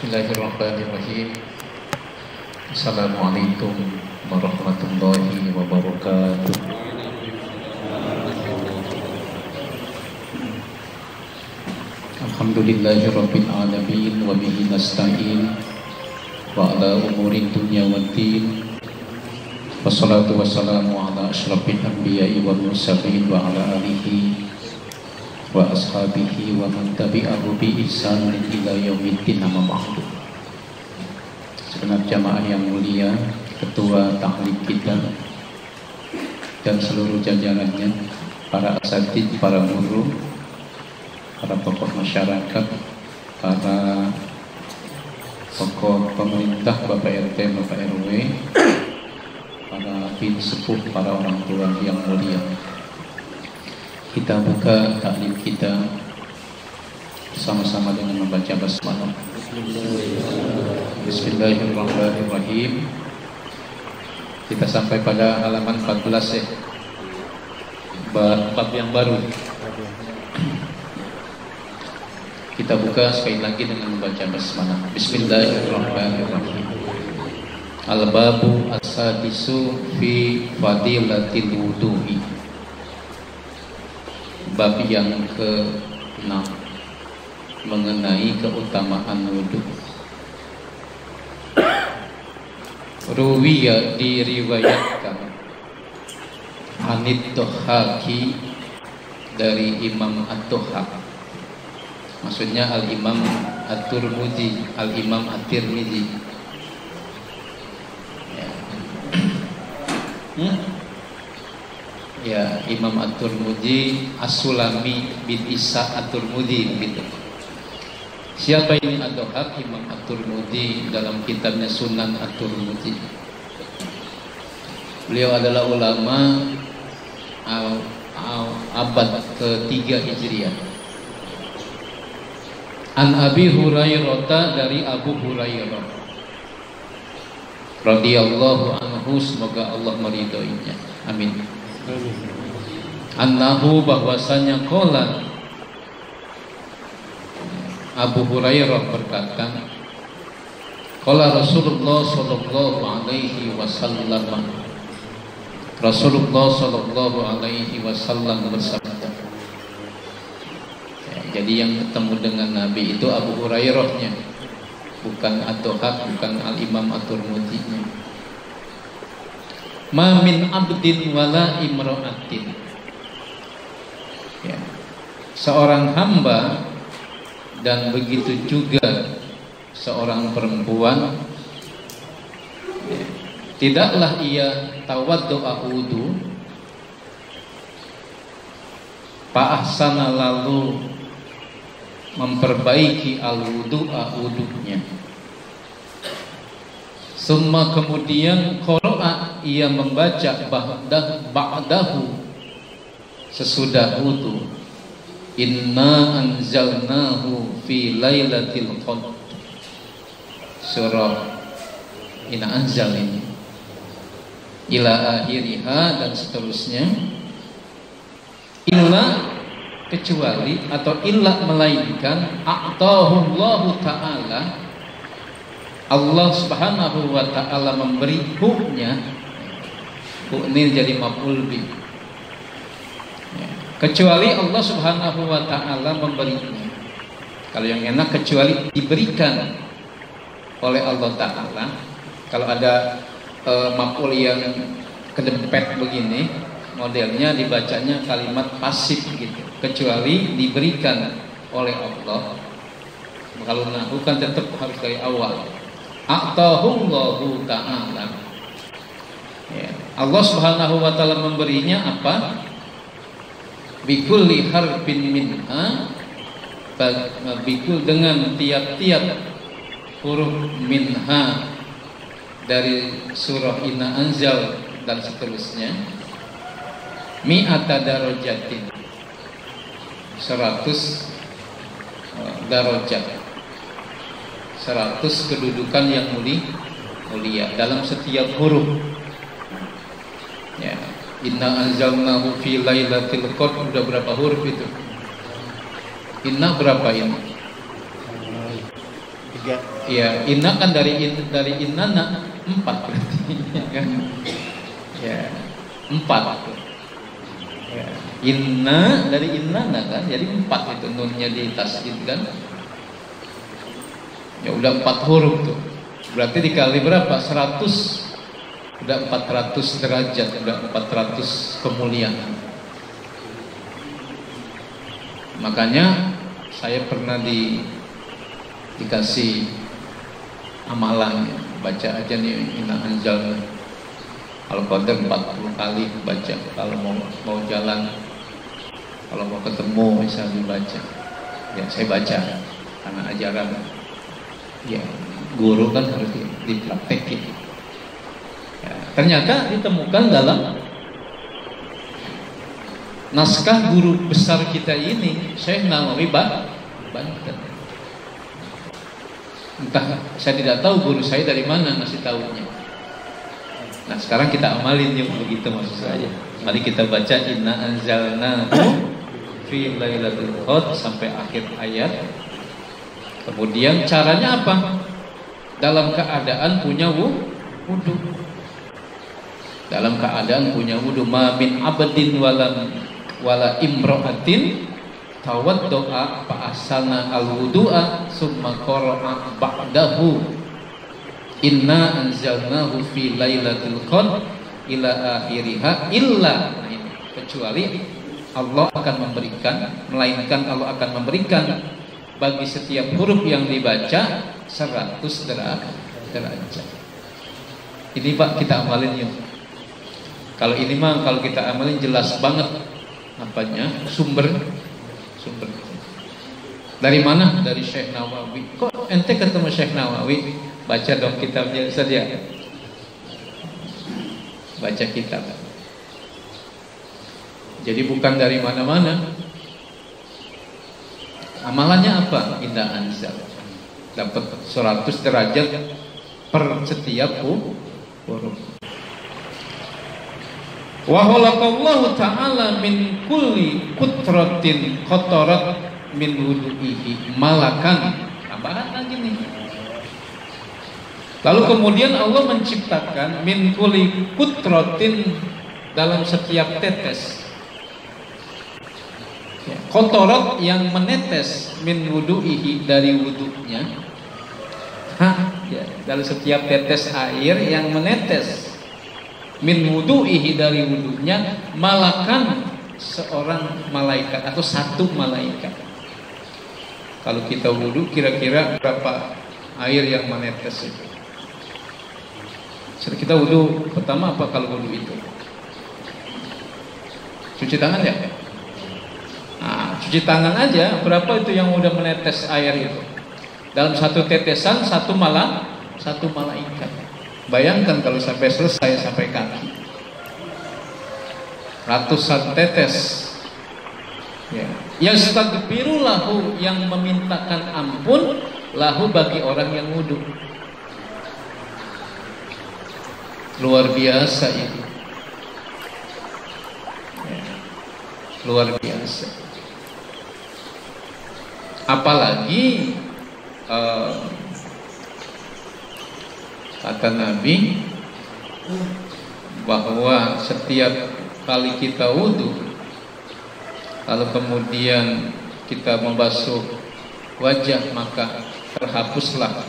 Bismillahirrahmanirrahim. Assalamualaikum warahmatullahi wabarakatuh. Alhamdulillahirabbil alamin wa bihi nasta'in wa ala umurid dunya waddin. Wassalatu wassalamu ala asyrafil anbiya'i wal mursalin wa ala alihi wa ashabihi wa man tabi'ahu bi ihsan ila yaumiddin, amma ba'du. Segenap jamaah yang mulia, ketua taklim kita dan seluruh jajarannya, para asatidz, para guru, para tokoh masyarakat, para tokoh pemerintah, Bapak RT, Bapak RW, para bin sepuh, para orang tua yang mulia. Kita buka taklim kita sama-sama dengan membaca basmalah. Bismillahirrahmanirrahim. Kita sampai pada halaman 14 ya. Bab yang baru. Kita buka sekali lagi dengan membaca basmalah. Bismillahirrahmanirrahim. Al-babu as-sadisu fi fadilatil wudu'i. Bab yang ke-6 mengenai keutamaan wudhu. Ruwiya, diriwayatkan, Hanid Tuhaki, dari Imam At-Tuhak, maksudnya Al-Imam At-Turmudi, Al-Imam At-Tirmidzi. Ya, Imam At-Turmudi As-Sulami bin Isa At-Turmudi gitu. Siapa ini At-Tuhak? Imam At-Turmudi dalam kitabnya Sunan At-Turmudi. Beliau adalah ulama abad ke-3 Hijriah. An Abi Hurairah, dari Abu Hurairah radhiyallahu anhu, semoga Allah meridhoinya. Amin. Annahu, bahwasanya, qala, Abu Hurairah berkata, qala Rasulullah sallallahu alaihi wasallam, Rasulullah sallallahu alaihi wasallam bersabda. Ya, jadi yang ketemu dengan Nabi itu Abu Hurairahnya, bukan At-Tuhak, bukan Al-Imam At-Turmudi-nya. Ma min abdin wala imra'atin. Ya, seorang hamba dan begitu juga seorang perempuan, ya, tidaklah ia tawaddu'a wudu, fa'ahsana, lalu memperbaiki al-wudu'a, wudunya. Summa, kemudian, qara'a, ia membaca ba'dahu, sesudah wudu, inna anzalnahu fi lailatul qadr, surah Inna Anzal ini, ila akhiriha, dan seterusnya. Illa, kecuali, atau illa, melainkan, a'tahullahu ta'ala, Allah subhanahu wa ta'ala memberi huknya. Huk ini jadi maf'ul bih. Kecuali Allah subhanahu wa ta'ala memberinya. Kalau yang enak, kecuali diberikan oleh Allah ta'ala. Kalau ada maf'ul yang kedempet begini, modelnya dibacanya kalimat pasif gitu. Kecuali diberikan oleh Allah. Kalau nahu kan tetap harus dari awal. A'tahullahu ta'ala, ya, Allah subhanahu wa ta'ala memberinya apa? Bikulli harfin minha, bikul, dengan tiap-tiap huruf minha dari surah Inna Anzal dan seterusnya, mi'ata darajatin, 100 darajat, 100 kedudukan yang mulia dalam setiap huruf. Ya, inna anzalnahu fi lailatul qadr, udah berapa huruf itu? Inna berapa ini? 3. Ya, inna kan dari innana 4 berarti kan? Ya, 4. Ya, inna dari innana kan, jadi 4 itu nunnya di tasdid kan? Ya udah 4 huruf tuh. Berarti dikali berapa? 100. Udah 400 derajat, udah 400 kemuliaan. Makanya saya pernah dikasih amalan, baca aja nih Inna Anzal Al-Qadr 40 kali baca kalau mau jalan, kalau mau ketemu misalnya dibaca. Ya saya baca karena ajaran ya guru kan harus dipraktekin. Ya, ternyata ditemukan dalam naskah guru besar kita ini, Syekh Nawawi Banten. Entah, saya tidak tahu guru saya dari mana ngasih tahunya. Nah sekarang kita amalin yuk, begitu maksud saya. Mari kita baca Inna Anzalnahu fi lailatul qadr sampai akhir ayat. Kemudian caranya apa? Dalam keadaan punya wudu. Dalam keadaan punya wudu, ma min abdin wala imra'atin tawaddoa fa asana al-wudu'a summa qara'a ba'dahu inna anzalnahu fi lailatul qadr ila akhiriha illa, kecuali Allah akan memberikan, melainkan Allah akan memberikan bagi setiap huruf yang dibaca 100 derajat. Ini Pak kita amalin yuk. Kalau ini mah kalau kita amalin jelas banget apanya, sumber. Dari mana? Dari Syekh Nawawi. Kok ente ketemu Syekh Nawawi? Baca dong kitabnya saja. Baca kitab. Jadi bukan dari mana-mana. Amalannya apa? Inna Anzal. Dapat 100 derajat per setiap huruf. Wa khalaqallahu ta'ala min kulli qutratin qatarat min wudu'ihi malakan. Tambahan lagi nih. Lalu kemudian Allah menciptakan min kulli qutratin, dalam setiap tetes. Qatarat yang menetes min wudu'ihi, dari wudunya. Ya, dalam setiap tetes air yang menetes min wudu'ihi, dari wudunya, malakan, seorang malaikat atau satu malaikat. Kalau kita wudu kira-kira berapa air yang menetes itu? Kita wudu pertama apa kalau wudu itu? Cuci tangan ya? Nah, cuci tangan aja berapa itu yang udah menetes air itu? Dalam satu tetesan satu malaikat. Bayangkan kalau sampai selesai, sampai kaki, ratusan tetes. Ya. Yastaghfiru lahu, yang memintakan ampun, lahu, bagi orang yang wudu. Luar biasa ini. Ya. Luar biasa. Apalagi kata Nabi bahwa setiap kali kita wudu, lalu kemudian kita membasuh wajah, maka terhapuslah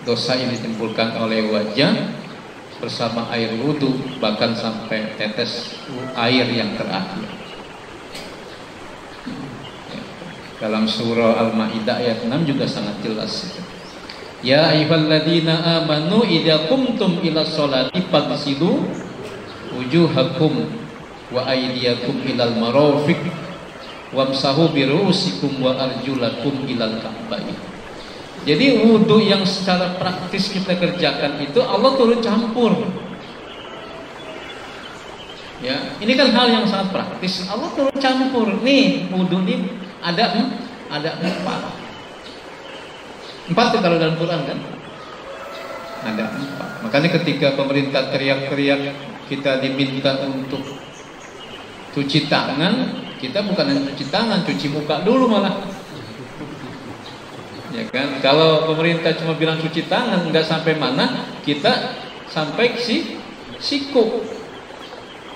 dosa yang ditimbulkan oleh wajah bersama air wudu, bahkan sampai tetes air yang terakhir. Dalam surah Al-Maidah ayat 6 juga sangat jelas. Ya ayyuhalladzina amanu idza qumtum ila sholati faghsilu wujuhakum wa aydiyakum ilal marafiq wamsahu bi ru'usikum wa arjulakum ilal ka'bayn. Jadi wudhu yang secara praktis kita kerjakan itu Allah turut campur. Ya, ini kan hal yang sangat praktis. Allah turut campur. Nih wudhu ini ada empat. Empat itu kalau dalam Quran kan ada empat. Makanya ketika pemerintah teriak-teriak kita diminta untuk cuci tangan, kita bukan hanya cuci tangan, cuci muka dulu malah. Ya kan? Kalau pemerintah cuma bilang cuci tangan, nggak sampai mana, kita sampai siku.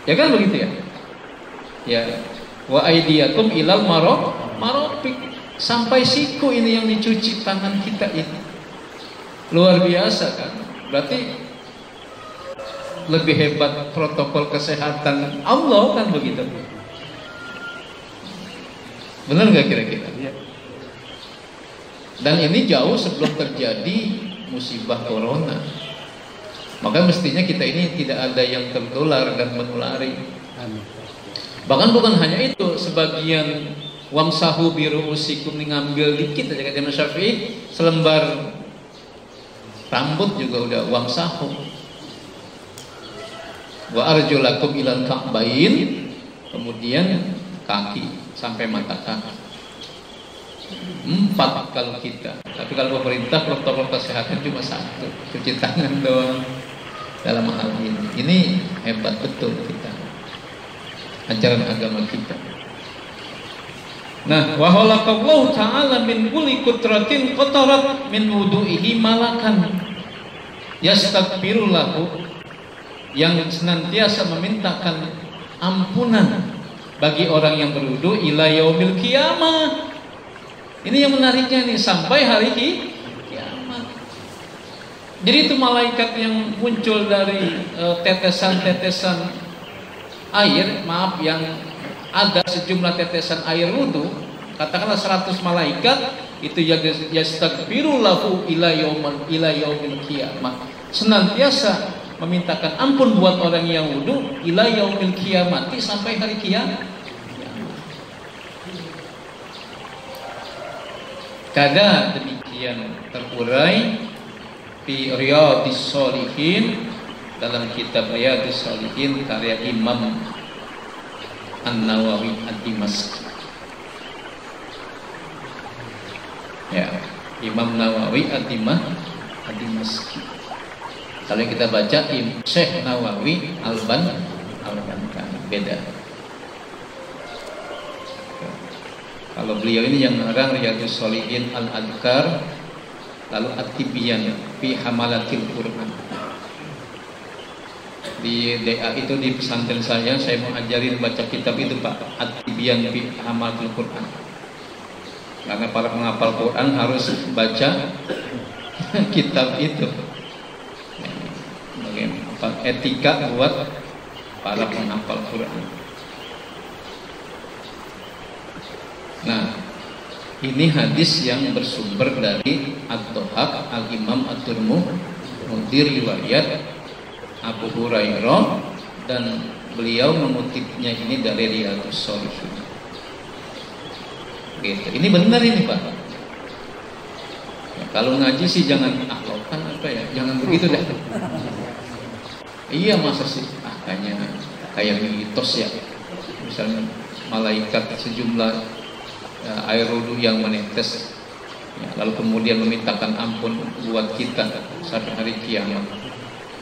Ya kan begitu ya? Ya. Wa aidiyakum ilal marafiq. Sampai siku ini yang dicuci tangan kita ini. Luar biasa kan? Berarti lebih hebat protokol kesehatan Allah kan begitu. Benar nggak kira-kira? Dan ini jauh sebelum terjadi musibah corona. Maka mestinya kita ini tidak ada yang tertular dan menulari. Bahkan bukan hanya itu, sebagian wamsahu biru'usikum ngambil dikit aja kata Imam Syafi'i, selembar rambut juga udah wamsahu. Wa arjulakum ilal ka'bain, kemudian kaki sampai mata kaki. 4 kalau kita. Tapi kalau pemerintah protokol kesehatan cuma 1, cuci tangan doang dalam hal ini. Ini hebat betul kita, ajaran agama kita. Nah, wa khalaqallahu ta'ala min kulli qutratin qatarat min wudu'ihi malakan yastaghfiru lahu, yang senantiasa memintakan ampunan bagi orang yang berwudu ila yaumil qiyamah. Ini yang menariknya nih, sampai hari kiamat. Jadi itu malaikat yang muncul dari tetesan-tetesan air, maaf, yang ada sejumlah tetesan air wudu, katakanlah 100 malaikat, itu yastaghfiru lahu ila yaumil qiyamah, senantiasa memintakan ampun buat orang yang wudu ila yaumil qiyamati, sampai hari kiamat. Kada demikian terurai di Riyadhis Shalihin, dalam kitab Riyadhis Shalihin karya Imam An-Nawawi Ad-Dimashqi. Ya, Imam Nawawi Ad-Dimashqi. Kalau kita baca Syekh Nawawi Al-Bankani, beda. Kalau beliau ini yang ngarang Riyadhus Shalihin Al-Adhkar, lalu At-Tibyan fi Hamalatil Quran. Di DA itu, di pesantren saya mau ajarin baca kitab itu Pak, At-Tibyan fi Hamalatil Quran. Karena para penghafal Quran harus baca kitab itu. Bagaimana etika buat para penghafal Quran. Nah, ini hadis yang bersumber dari Ad-Dhahhak Al-Imam At-Tirmidzi, riwayat Abu Hurairah, dan beliau mengutipnya ini dari Riyadhus Shalihin. Gitu. Ini benar ini Pak. Ya, kalau ngaji sih jangan aklokan apa ya, jangan begitu dah. Iya, masa sih kayak mitos ya. Misalnya malaikat sejumlah air wudu yang menetes, ya, lalu kemudian memintakan ampun buat kita sampai hari kiamat.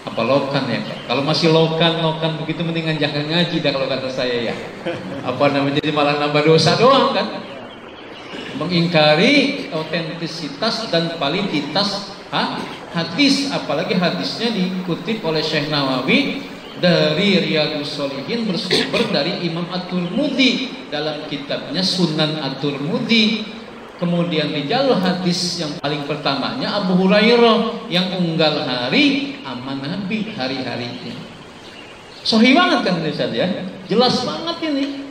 Apa lokan ya Pak? Kalau masih lokan begitu, mendingan jangan ngaji dah kalau kata saya ya. Apa namanya, jadi malah nambah dosa doang kan? Mengingkari autentisitas dan validitas hadis, apalagi hadisnya dikutip oleh Syekh Nawawi dari Riyadhus Shalihin, bersumber dari Imam At-Tirmidzi dalam kitabnya Sunan At-Tirmidzi. Kemudian di jalur hadis yang paling pertamanya Abu Hurairah yang unggal hari aman Nabi hari-harinya. Sahih banget kan Ustaz ya? Jelas banget ini.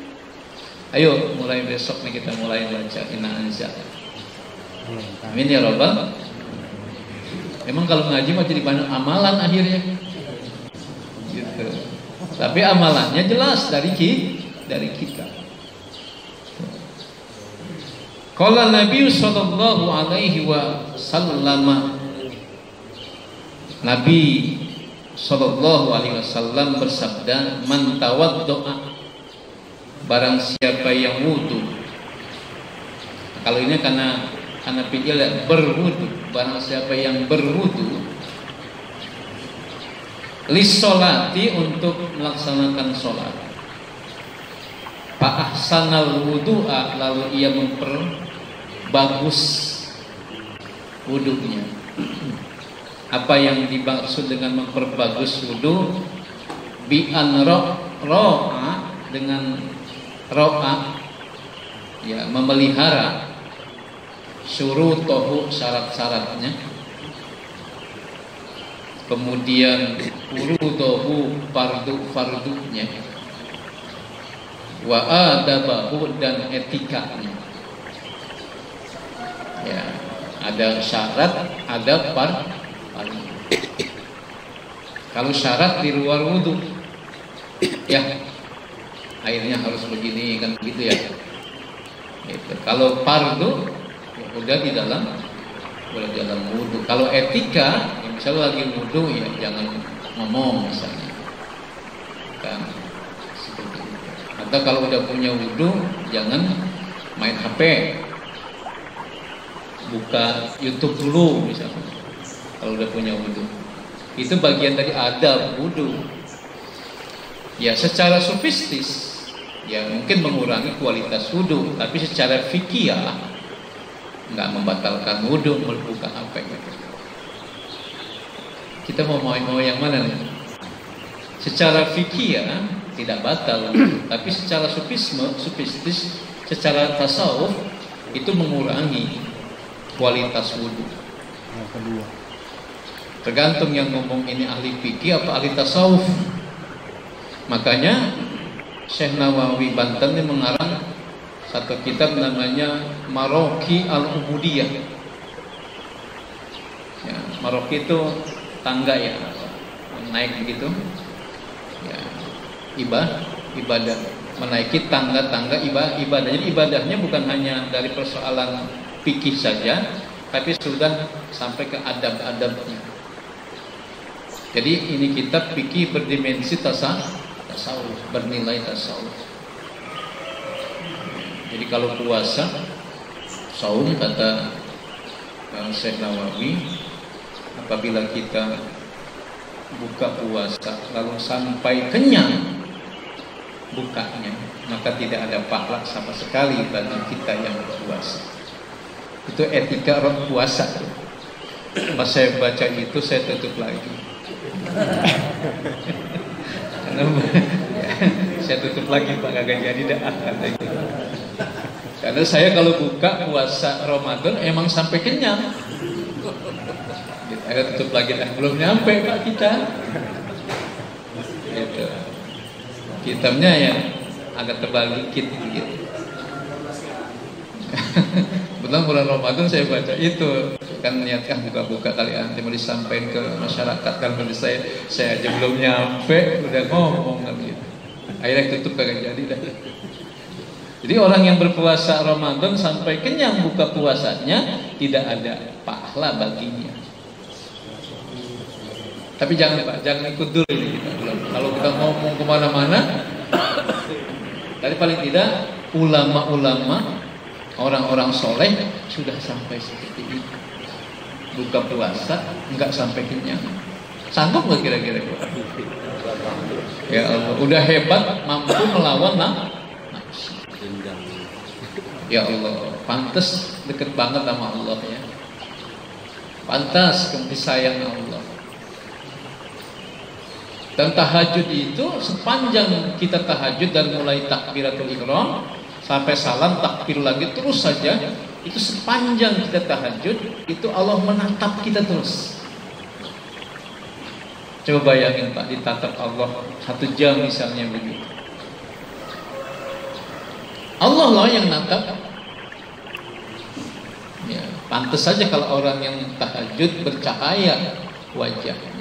Ayo mulai besok nih kita mulai baca Inna Anza. Amin ya Rabbal. Emang kalau ngaji mah jadi banyak amalan akhirnya. Gitu. Tapi amalannya jelas dari kita. Qala Nabi sallallahu alaihi wasallam, Nabi sallallahu alaihi wasallam bersabda, man tawaddoa, barang siapa yang wudu. Kalau ini karena fi'il berwudu, barang siapa yang berwudu lissolati, untuk melaksanakan sholat, fa ahsanal wudu'a, lalu ia memperbagus wudunya. Apa yang dimaksud dengan memperbagus wudu? Bi an ro'a, dengan ro'a, ya, memelihara syurutohu, syarat-syaratnya, kemudian furudohu, fardu-fardunya, wa adabahu, dan etikanya. Ya, ada syarat, ada fardu. Kalau syarat di luar wudu, ya airnya harus begini, kan gitu ya. Gitu. Kalau fardu, ya udah di dalam wudu. Kalau etika, ya misalnya lagi wudu, ya jangan ngomong misalnya, kan seperti itu. Atau kalau udah punya wudu, jangan main HP, buka YouTube dulu misalnya. Kalau udah punya wudu, itu bagian dari adab wudu. Ya secara sofistis, ya mungkin mengurangi kualitas wudu, tapi secara fikih nggak membatalkan wudu, bukan apa gitu. Kita mau yang mana nih? Secara fikih tidak batal, tapi secara sofistis, secara tasawuf itu mengurangi kualitas wudu. Yang kedua, tergantung yang ngomong ini ahli fikih apa ahli tasawuf. Makanya Syekh Nawawi Banten ini mengarang satu kitab namanya Maroki al-Ubudiyah. Ya, Maroki itu tangga ya, naik begitu. Ya, ibadah, menaiki tangga-tangga ibadah. Jadi ibadahnya bukan hanya dari persoalan fikih saja, tapi sudah sampai ke adab-adabnya. Jadi ini kitab fikih berdimensi tasawuf, bernilai tasawuf. Jadi kalau puasa, saum, kata Syekh Nawawi, apabila kita buka puasa lalu sampai kenyang bukanya, maka tidak ada pahala sama sekali bagi kita yang berpuasa. Itu etika orang puasa. Pas saya baca itu, saya tutup lagi. Karena saya tutup lagi, Pak, gak jadi dah. Karena saya kalau buka puasa Ramadan emang sampai kenyang. Ada tutup lagi dah, belum nyampe Pak kita. Gitu. Kitabnya ya agak tebal dikit gitu. Betul, bulan Ramadan saya baca itu, kan niatkan buka-buka kali nanti mau disampaikan ke masyarakat, kan saya aja belum nyampe udah ngomong kan gitu. Akhirnya tutup kagak jadi dah. Jadi orang yang berpuasa Ramadan sampai kenyang buka puasanya tidak ada pahala baginya. Tapi jangan Pak, jangan ikut dulu ini kita. Kalau kita ngomong kemana-mana, tadi paling tidak ulama-ulama, orang-orang soleh sudah sampai seperti itu. Buka puasa enggak sampai kenyang. Sanggup nggak kira-kira? Ya Allah, udah hebat, mampu melawan nafsu. Ya Allah, pantas deket banget sama Allah ya. Pantas kasih sayang Allah. Dan tahajud itu sepanjang kita tahajud dan mulai takbiratul ihram sampai salam takbir lagi terus saja, itu sepanjang kita tahajud itu Allah menatap kita terus. Coba bayangin Pak, ditatap Allah 1 jam misalnya begitu. Allah lah yang natap. Ya, pantas saja kalau orang yang tahajud bercahaya wajahnya.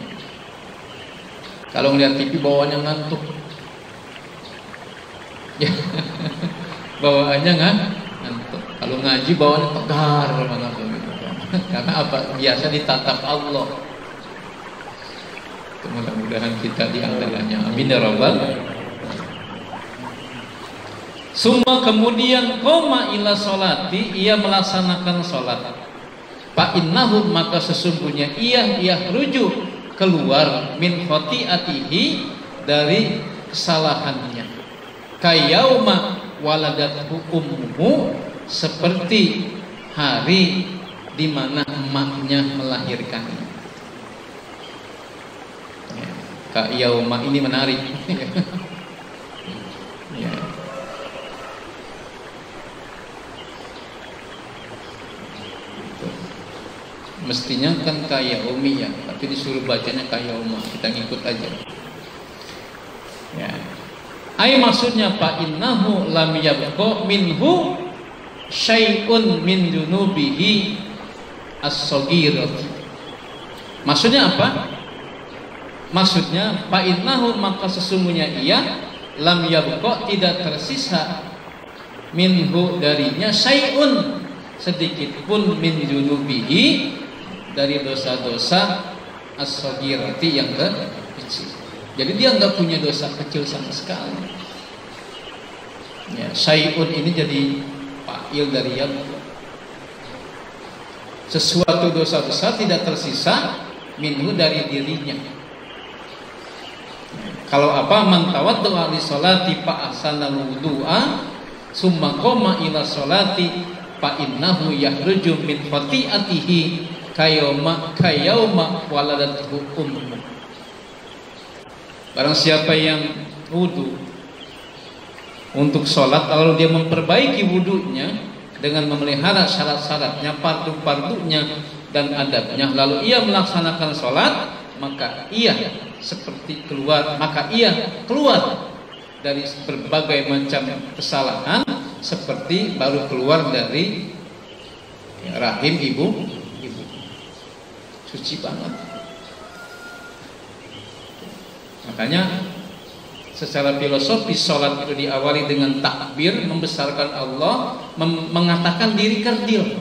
Kalau ngeliat TV bawaannya ngantuk, ya, bawaannya ngantuk. Kalau ngaji bawaannya tegar manapun gitu kan. Karena apa? Biasa ditatap Allah. Mudah-mudahan kita di antaranya. Amin ya rabbal. Summa kemudian koma ila solati, ia melaksanakan solat. Fa innahu maka sesungguhnya ia rujuk keluar min khotiatihi dari kesalahannya. Kayauma waladathu ummuhu, seperti hari di mana emaknya melahirkannya. Kayauma ini menarik. Ya. Mestinya kan kayaumi ya, tapi disuruh bacanya kayauma, kita ngikut aja. Ya. Ai maksudnya fa innahu lam yabqa minhu syai'un min dunubihi as-saghirati. Maksudnya apa? Maksudnya fa innahu maka sesungguhnya ia lam yabqa tidak tersisa minhu darinya syai'un sedikit pun min dunubihi dari dosa-dosa as-saghirati yang kecil. Jadi dia nggak punya dosa kecil sama sekali. Ya, syai'un ini jadi fa'il dari yang sesuatu dosa besar tidak tersisa minhu dari dirinya. Kalau apa? Man tawaddu'a li sholati fa ahsana wudu'a summa qama ila sholati fa innahu yahruju min khati'atihi kayauma waladathu ummu. Barang siapa yang wudu untuk sholat, lalu dia memperbaiki wudunya dengan memelihara syarat-syaratnya, fardu-fardunya dan adabnya, lalu ia melaksanakan sholat, maka ia keluar dari berbagai macam kesalahan seperti baru keluar dari rahim ibu. Suci banget. Makanya secara filosofis sholat itu diawali dengan takbir, membesarkan Allah, mengatakan diri kerdil.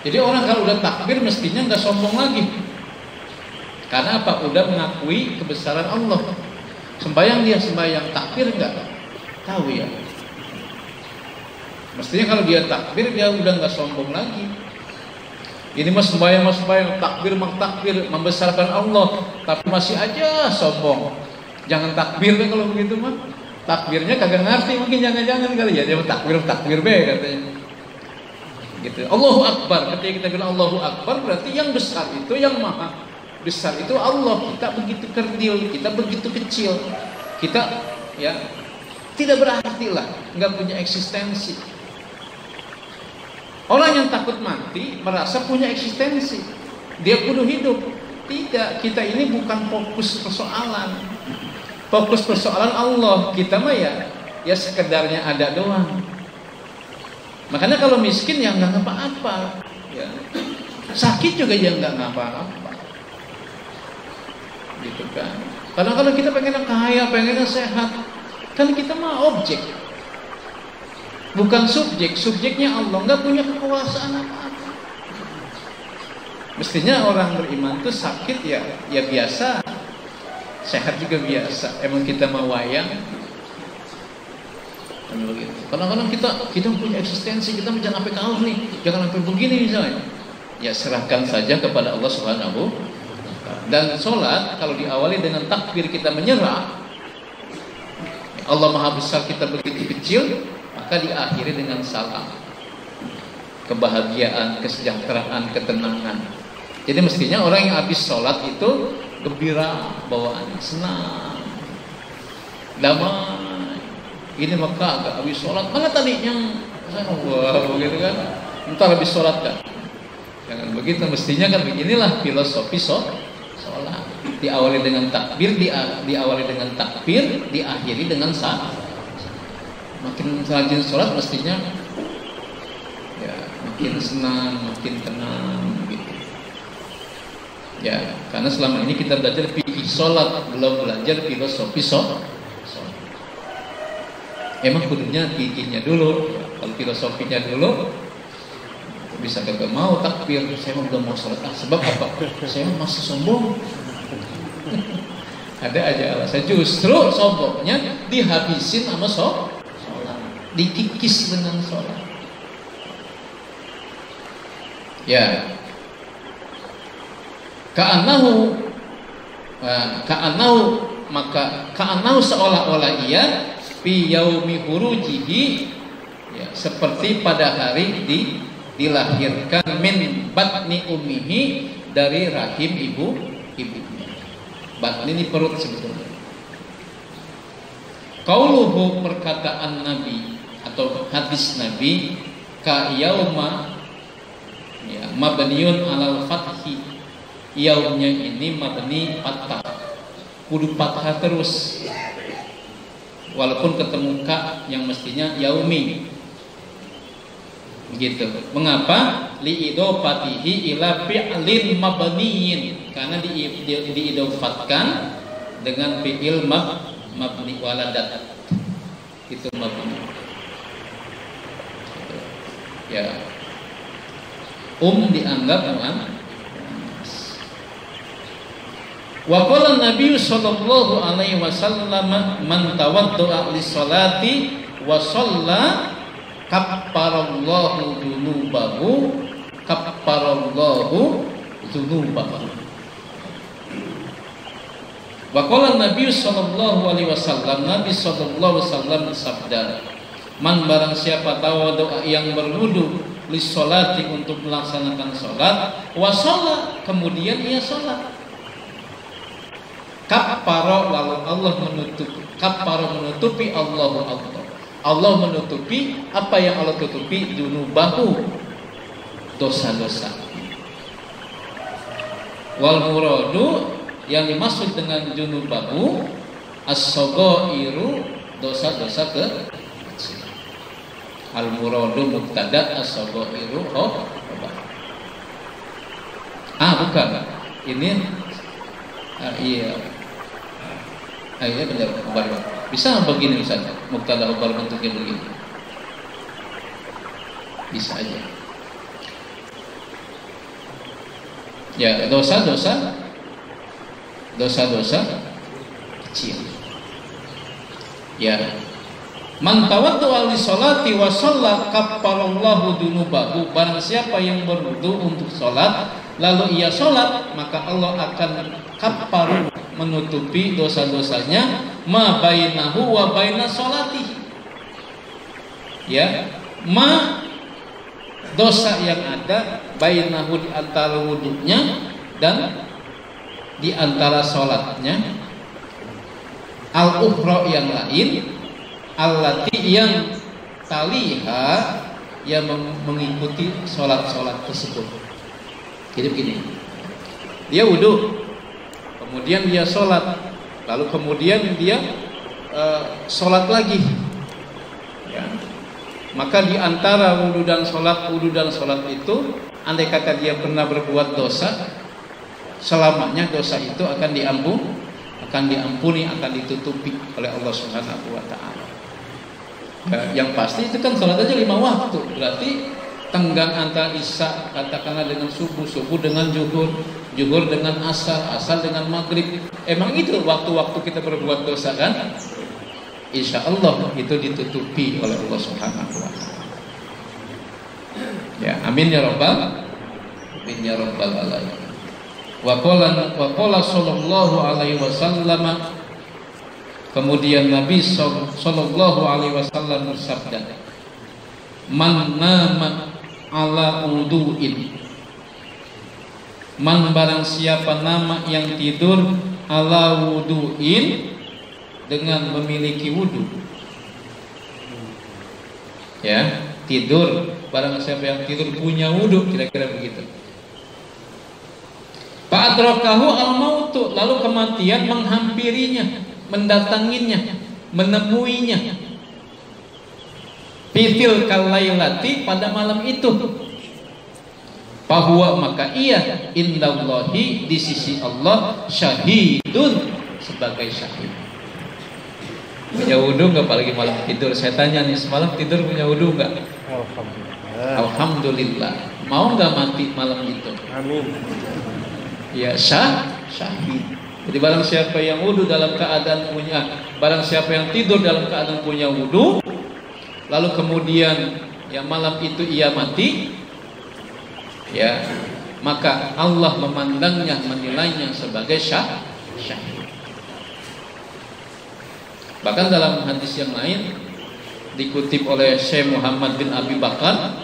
Jadi orang kalau udah takbir mestinya nggak sombong lagi. Karena apa? Udah mengakui kebesaran Allah. Sembayang dia sembayang, takbir nggak? Tahu ya. Mestinya kalau dia takbir dia udah nggak sombong lagi. Ini mas sembahyang takbir membesarkan Allah, tapi masih aja sombong. Jangan takbir kan kalau begitu mah. Takbirnya kagak ngerti mungkin, jangan-jangan kali ya dia takbir be katanya. Gitu. Allahu Akbar. Ketika kita bilang Allahu Akbar berarti yang besar itu, yang maha besar itu Allah. Kita begitu kerdil, kita begitu kecil. Kita ya tidak berarti lah, nggak punya eksistensi. Orang yang takut mati merasa punya eksistensi, dia kudu hidup. Tidak, kita ini bukan fokus persoalan. Fokus persoalan Allah. Kita mah ya sekedarnya ada doang. Makanya kalau miskin ya nggak ngapa-apa, ya. Sakit juga ya nggak ngapa-apa, gitu kan. Kadang-kadang kita pengen kaya, pengen sehat, kan kita mah objek. Bukan subjek, subjeknya Allah, nggak punya kekuasaan apa-apa. Mestinya orang beriman itu sakit ya biasa, sehat juga biasa. Emang kita mau wayang, begitu. Kadang-kadang kita punya eksistensi, kita jangan sampai kalah nih, jangan sampai begini misalnya. Ya serahkan saja kepada Allah Subhanahu. Dan sholat kalau diawali dengan takbir kita menyerah, Allah Maha Besar kita begitu kecil. Maka diakhiri dengan salam, kebahagiaan, kesejahteraan, ketenangan. Jadi mestinya orang yang habis sholat itu gembira, bawaannya senang, damai. Ini maka agak habis sholat, mana tadinya wow gitu kan, entar habis sholat kan. Jangan begitu, mestinya kan beginilah filosofi sholat. Diawali dengan takbir, diawali dengan takbir, diakhiri dengan salam. Makin rajin sholat mestinya ya makin senang, makin tenang gitu. Ya, karena selama ini kita belajar fikih sholat, belum belajar filosofi sholat. Emang kudunya fikihnya dulu. Kalau filosofinya dulu bisa kagak mau takbir, saya belum mau sholat. Sebab apa? Saya masih sombong. Ada aja alasan. Justru sombongnya dihabisin sama sholat, dikikis dengan sholat. Ya, ka'annahu maka ka'annahu seolah-olah ia fi yaumi hurujihi, ya, seperti pada hari dilahirkan min batni ummihi, dari rahim ibunya. Batni ini perut sebetulnya. Qauluhu, perkataan Nabi atau hadis Nabi, ka yauma, ya, mabniun alal fathi. Yaumnya ini mabni fathah, kudu fathah terus, walaupun ketemu ka yang mestinya yaumi, gitu. Mengapa? Liidofatihi ila fi'lin mabniyin, karena diidofatkan dengan fi'il mabni waladat, itu mabni. Ya, dianggap muannas. Wa qala Nabi sallallahu alaihi wasallam, man tawaddu'a lis-salati wa shalla kapparallahu dzunubahu, kapparallahu dzunubahu. Wa qala Nabi sallallahu alaihi wasallam, Nabi sallallahu alaihi wasallam bersabda, man, barang siapa tawaddu, yang berwudu, lis-salati, untuk melaksanakan salat, wa shalla, kemudian ia salat, kapparo, lalu Allah menutupi, kapparo menutupi, Allah menutupi apa yang Allah tutupi, dunubahu, dosa-dosa. Wal muradu, yang dimaksud dengan dunubahu, as-saghairu, dosa-dosa kecil. Al muradu mubtada, as-saghairu khabar. Bukan. Ini iya. Iya benar, khabar. Bisa begini misalnya, mubtada khabar bentuknya begini. Bisa aja. Ya, dosa-dosa kecil. Ya. Man tawaddu'a lis-sholati wa shalla kapparallahu dunubahu, barang siapa yang berwudu untuk sholat lalu ia sholat, maka Allah akan kapparu, menutupi dosa-dosanya, ma bainahu wa baina sholatihi. Ya, ma, dosa yang ada, bainahu, di antara wudunya dan di antara sholatnya, al-ukhra, yang lain, allati, yang taliha, yang mengikuti sholat-sholat tersebut. Jadi begini, dia wudu, kemudian dia sholat, lalu kemudian dia sholat lagi, ya. Maka di antara wudu dan sholat itu, andai kata dia pernah berbuat dosa, selamanya dosa itu akan diampuni, akan ditutupi oleh Allah Subhanahu wa Ta'ala. Yang pasti itu kan sholat aja 5 waktu, berarti tenggang antara isya, katakanlah dengan subuh dengan zuhur dengan asar dengan maghrib. Emang itu waktu-waktu kita berbuat dosa kan? Insya Allah itu ditutupi oleh Allah Subhanahu wa Ta'ala. Ya, amin ya rabbal alamin. Wa qala sallallahu alaihi wasallam, kemudian Nabi sallallahu alaihi wasallam bersabda, man nama ala wudu'in, man, barang siapa nama yang tidur, ala wudu'in, dengan memiliki wudu. Ya, tidur, barang siapa yang tidur punya wudu, kira-kira begitu. Fa'adrakahu al-mautu, lalu kematian menghampirinya, mendatanginya, menemuinya. Fitil kalailati, pada malam itu. Bahwa maka ia indallahi, di sisi Allah, syahidun, sebagai syahid. Punya wudu nggak, apalagi malam tidur? Saya tanya nih, semalam tidur punya wudu nggak? Alhamdulillah. Alhamdulillah. Mau nggak mati malam itu? Amin. Ya syahid. Jadi barang siapa yang wudu dalam keadaan barang siapa yang tidur dalam keadaan punya wudu, lalu kemudian ya malam itu ia mati, ya maka Allah memandangnya, menilainya sebagai syahid. Bahkan dalam hadis yang lain dikutip oleh Syekh Muhammad bin Abi Bakar,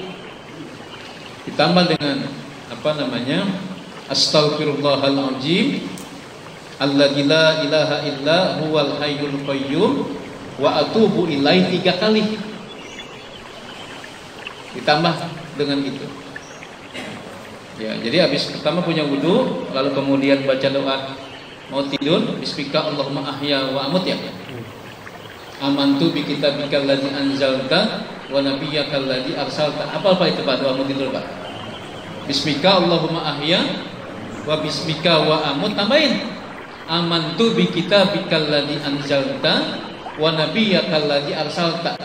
ditambah dengan Astaghfirullahaladzim alladzi la ilaha illa huwal hayyul qayyum wa atubu ilaihi 3 kali. Ditambah dengan itu. Ya, jadi habis pertama punya wudu, lalu kemudian baca doa mau tidur, bismika Allahumma ahya wa amut ya. Amantu bi kitabikal ladzi anzalta wa nabiyyakal ladzi arsalta. Apa itu Pak doa mau tidur Pak? Bismika Allahumma ahya wa bismika wa amut, tambahin amantu bi kitabikal ladzi anzalta wa nabiyyakal ladzi arsalta.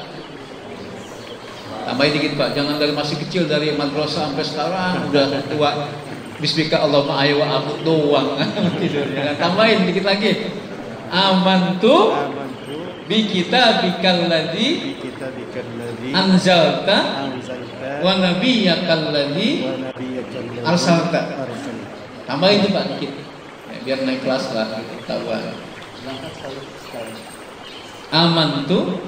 Tambahin dikit Pak, jangan dari masih kecil, dari madrasah sampai sekarang udah tua. Bismika Allahumma ahya wa amut doang tidurnya. Tambahin dikit lagi. Amantu bi kitabikal ladzi anzalta wa nabiyyakal ladzi arsalta. Tambahin itu Pak dikit. Ya, biar naik kelas lah ketahuan. Amantu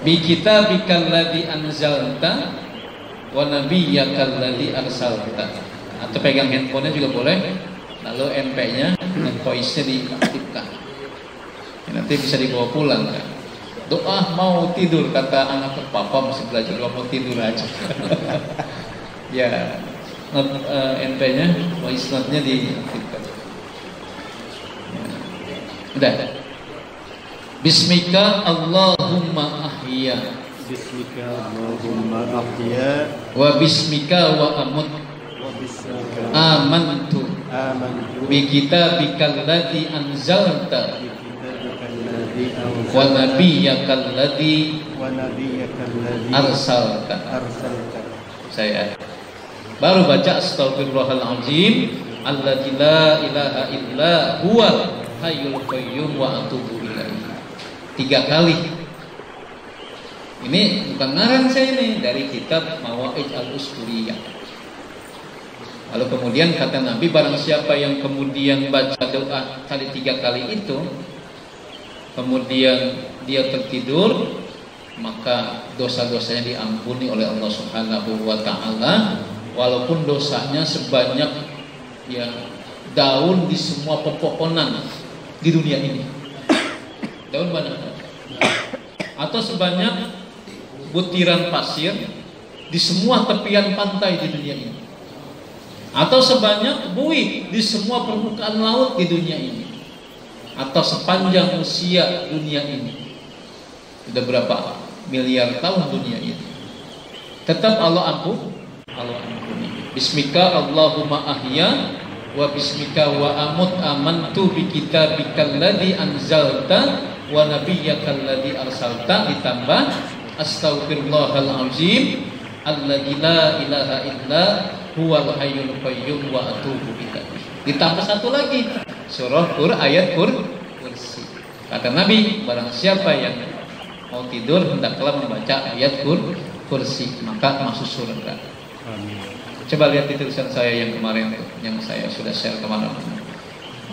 bi kitabikal ladzi anzalta wa nabiyyakal ladzi arsalta. Atau pegang handphonenya juga boleh. Lalu MP-nya dan voice-nya diaktifkan. Nanti bisa dibawa pulang kan. Doa mau tidur, kata anak papa masih belajar, mau tidur aja. Ya, NP-nya, voice note-nya diaktifkan. Udah. Bismika Allahumma ahya. Bismika Allahumma ahya. Wa bismika wa amut. Wa bismika amantu. Amantu. Bi kitabikal ladzi anzalta. Wa nabiyyakal ladzi arsalta. Saya baru baca astaghfirullahaladzim alladzi la ilaha illa huwal hayyul qayyum wa atubu ilaihi 3 kali. Ini bukan ngarang saya ini, dari kitab Mawaid al-Usturiyah. Lalu kemudian kata Nabi, barang siapa yang kemudian baca doa 3 kali itu, kemudian dia tertidur, maka dosa-dosanya diampuni oleh Allah Subhanahu wa taala, walaupun dosanya sebanyak ya daun di semua pepohonan di dunia ini. Daun banyak. Atau sebanyak butiran pasir di semua tepian pantai di dunia ini. Atau sebanyak buih di semua permukaan laut di dunia ini. Atau sepanjang usia dunia ini. Sudah berapa miliar tahun dunia ini, tetap Allah ampuni. Bismika Allahumma ahya wa bismika wa amut amantu bi kitabikal ladzi anzalta wa nabiyyakal ladzi arsalta, ditambah astaghfirullahalazim alladzi la ilaha illa huwal hayyul qayyum wa atubu ilaihi. Ditambah satu lagi, surah ayat kursi. Kata Nabi, barang siapa yang mau tidur hendaklah membaca ayat kursi, maka masuk surga. Amin. Coba lihat di tulisan saya yang kemarin, yang saya sudah share kemana-mana.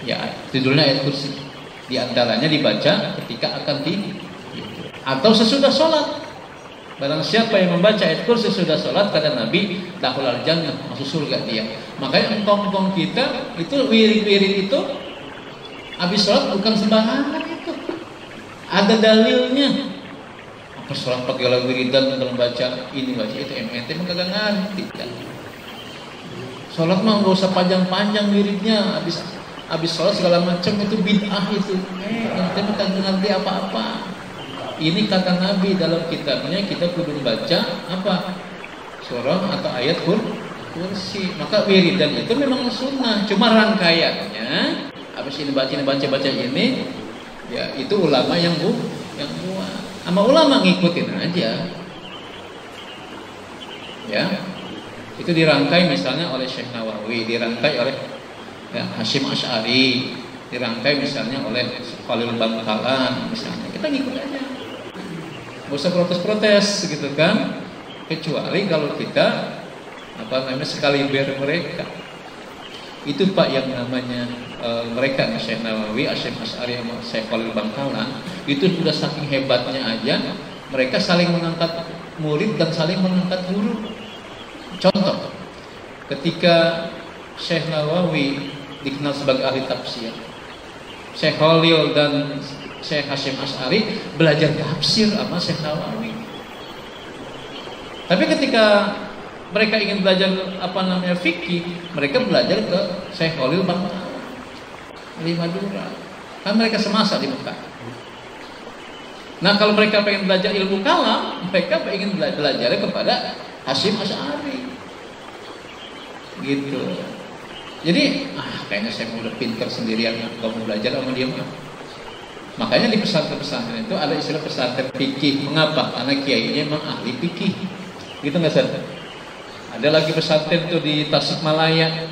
Ya, tidurnya ayat kursi. Di antaranya dibaca ketika akan tidur atau sesudah sholat. Barang siapa yang membaca ayat kursi sudah sholat, kata Nabi, dakhulal jannah, masuk surga dia. Makanya engkong-engkong kita itu wirid-wirid itu habis sholat bukan sembarangan itu. Ada dalilnya. Apa sholat pakai lagu wiridan dalam baca ini baca itu, MNT mah kagak ngerti kan. Sholat mah nggak usah panjang-panjang wiridnya, habis sholat segala macam itu bid'ah itu. MNT mah kagak ngerti apa-apa. Ini kata Nabi dalam kitabnya, kita kudu baca apa? Surah atau ayat kursi. Maka wiridan itu memang sunnah, cuma rangkaiannya habis ini baca ini, ya itu ulama yang buat. Sama ulama ngikutin aja. Ya, itu dirangkai misalnya oleh Syekh Nawawi, dirangkai oleh Hasyim Asy'ari, dirangkai misalnya oleh Khalil Bangkalan misalnya. Kita ngikut aja, nggak usah protes-protes gitu kan, kecuali kalau kita sekaliber mereka. Itu Pak yang namanya mereka nih, Syekh Nawawi, Hasyim Asy'ari sama Syekh Khalil Bangkalan, itu sudah saking hebatnya aja mereka saling mengangkat murid dan saling mengangkat guru. Contoh, ketika Syekh Nawawi dikenal sebagai ahli tafsir, Syekh Khalil dan Syekh Hasyim Asy'ari belajar tafsir sama Syekh Nawawi. Tapi ketika mereka ingin belajar fikih, mereka belajar ke Syekh Khalil Bangkalan di Madura. Kan mereka semasa di Mekah. Nah, kalau mereka pengen belajar ilmu kalam, mereka ingin belajar kepada Hasyim Asy'ari. Gitu. Jadi, kayaknya saya udah pintar sendirian, gak mau belajar sama dia mah. Makanya di pesantren-pesantren itu ada istilah pesantren fikih. Mengapa? Karena kiainya memang ahli fikih. Gitu nggak sih? Ada lagi pesantren itu di Tasikmalaya,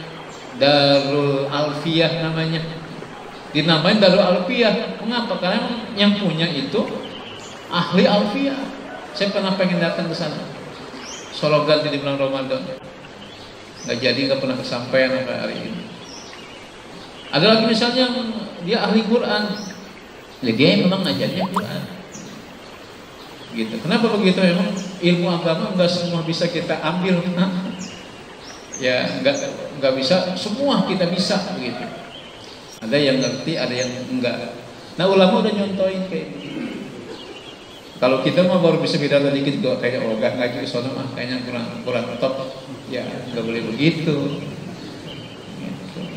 Darul Alfiyah namanya. Dinamain Darul Alfiyah. Mengapa? Karena yang punya itu ahli alfiyah. Saya pernah pengen datang ke sana. Slogan di bulan Ramadan. Nggak jadi, nggak pernah kesampaian sampai hari ini. Ada lagi misalnya dia ahli Quran. Dia memang ngajarnya Quran. Gitu. Kenapa begitu? Memang ilmu agama nggak semua bisa kita ambil. Ya nggak bisa semua kita bisa begitu. Ada yang ngerti, ada yang enggak. Nah, ulama udah nyontoin kayak gitu. Kalau kita mah baru bisa beda dikit juga kayak nggak ngaji ke sono kayaknya kurang top. Ya nggak boleh begitu. Gitu.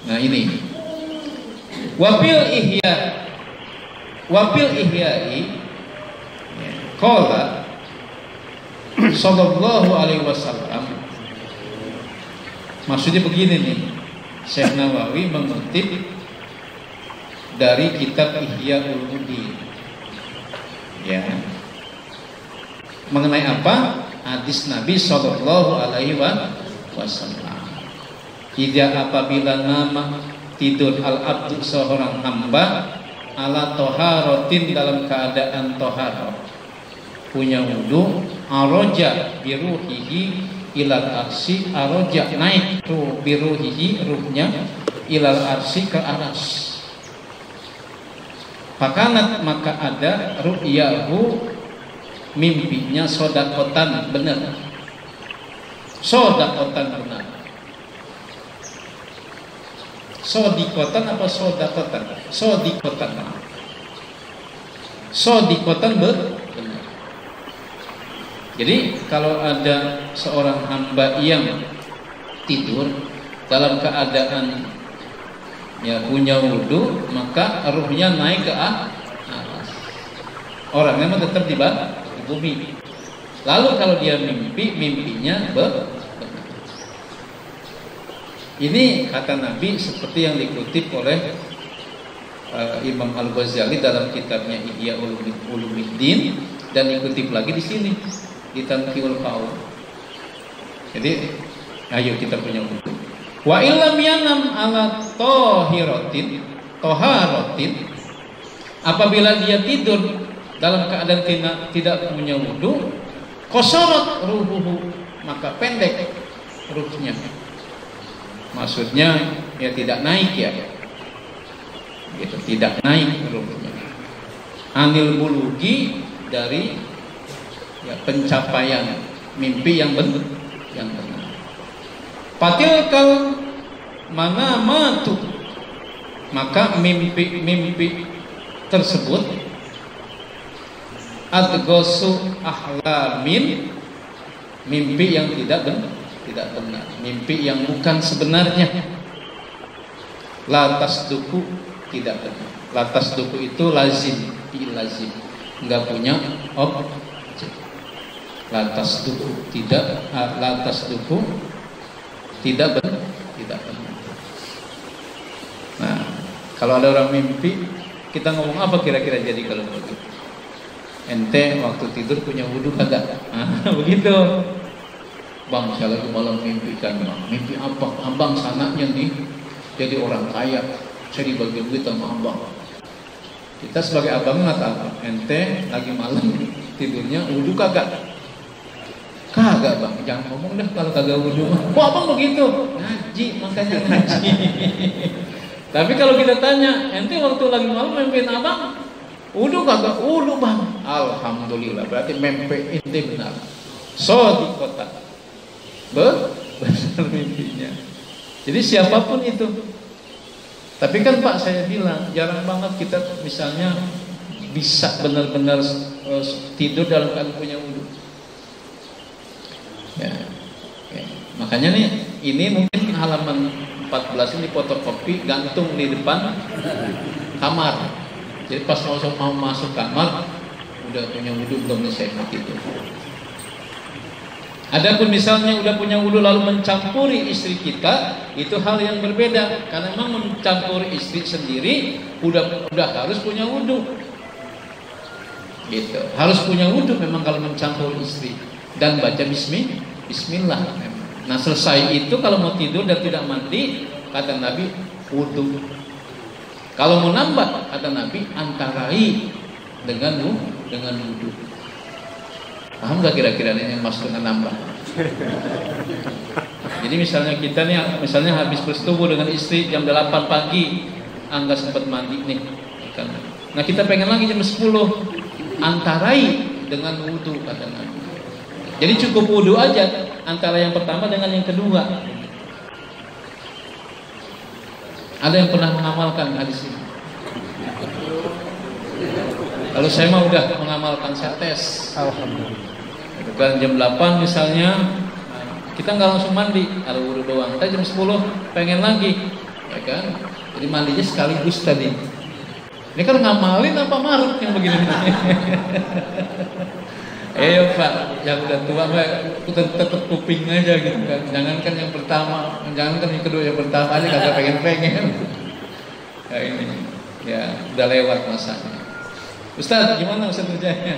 Nah ini wafil ihyai qala sallallahu alaihi wasallam. Maksudnya begini nih, Syekh Nawawi mengutip dari kitab Ihya Ulumuddin. Ya. Mengenai apa? Hadis Nabi sallallahu alaihi wasallam. Jika apabila nama tidur al-abdu seorang hamba ala toharotin dalam keadaan toharo, punya wudu, aroja biruhihi ilal arsi, aroja naik tuh biruhihi ruhnya ilal arsi ke aras. Fakanat maka ada ru'yahu mimpinya sodakotan benar, sodakotan benar. Sodikotan apa sodakotan? Sodikotan. Sodikotan benar. Jadi kalau ada seorang hamba yang tidur dalam keadaan punya wudu, maka ruhnya naik ke atas. Orangnya memang tetap di bumi. Lalu kalau dia mimpinya benar. Ini kata Nabi seperti yang dikutip oleh Imam Al-Ghazali dalam kitabnya Ihya Ulumuddin dan dikutip lagi di sini di Tanqiul Qaul. Jadi, ayo kita punya wudu. Wa illam yanam ala toharatin, apabila dia tidur dalam keadaan tidak punya wudu, kosorot ruhuhu, maka pendek ruhnya. Maksudnya ya tidak naik ya, gitu, tidak naik ruhnya. Anil bulugi, dari pencapaian mimpi yang benar. Patilkal mana matu, maka mimpi tersebut adgosu ahlamin, mimpi yang tidak benar, mimpi yang bukan sebenarnya. Latas duku tidak benar. Latas duku itu lazim, nggak punya objek. Latas duku tidak, latas duku tidak benar. Nah, kalau ada orang mimpi, kita ngomong apa kira-kira jadi kalau begitu? ente waktu tidur punya wudhu kagak? Begitu. Bang, saya lagi malam mimpi kan, bang. Mimpi apa? Abang sanaknya nih jadi orang kaya, saya dibagi duit sama abang. Kita sebagai abang nggak tahu, ente lagi malam tidurnya wudhu kagak? Kagak bang, jangan ngomong dah kalau kagak wudhu. Kok abang begitu? Ngaji, makanya ngaji. Tapi kalau kita tanya, ente waktu lagi malam mimpiin abang wudhu kagak? Wudhu bang. Alhamdulillah, berarti mimpi ente benar. Di kota. Benar mimpinya. Jadi siapapun itu. Tapi kan Pak, saya bilang jarang banget kita misalnya bisa benar-benar tidur dalam keadaan punya wudhu. Ya. Makanya nih, ini mungkin halaman 14 ini fotokopi gantung di depan kamar. Jadi pas mau masuk kamar udah punya wudhu belum nih saya mau tidur. Adapun misalnya udah punya wudhu lalu mencampuri istri kita, itu hal yang berbeda. Karena memang mencampuri istri sendiri udah harus punya wudhu. Gitu. Harus punya wudhu memang kalau mencampuri istri dan baca bismillah. Nah, selesai itu kalau mau tidur dan tidak mandi, kata Nabi wudhu. Kalau mau nambah, kata Nabi antarai dengan wudhu. Paham gak kira-kira ini yang masuk dengan nambah? Jadi misalnya kita nih, misalnya habis bersetubuh dengan istri jam 8 pagi, nggak sempat mandi nih. Nah kita pengen lagi jam 10, antarai dengan wudhu kata Nabi. Jadi cukup wudhu aja antara yang pertama dengan yang kedua. Ada yang pernah mengamalkan hadis ini? Kalau saya mah udah mengamalkan, saya tes. Alhamdulillah. Kan jam 8 misalnya, kita nggak langsung mandi, ada wudhu doang. Kita jam 10 pengen lagi, ya kan? Jadi mandinya sekaligus tadi. Ini kan ngamalin apa maruk yang begini? Ayo Pak, yang udah tua Pak, tetap kuping aja gitu kan. Jangankan yang pertama, jangankan yang kedua, yang pertama aja kagak pengen. Ya ini, ya udah lewat masanya. Ustaz, gimana Ustaz kerjanya?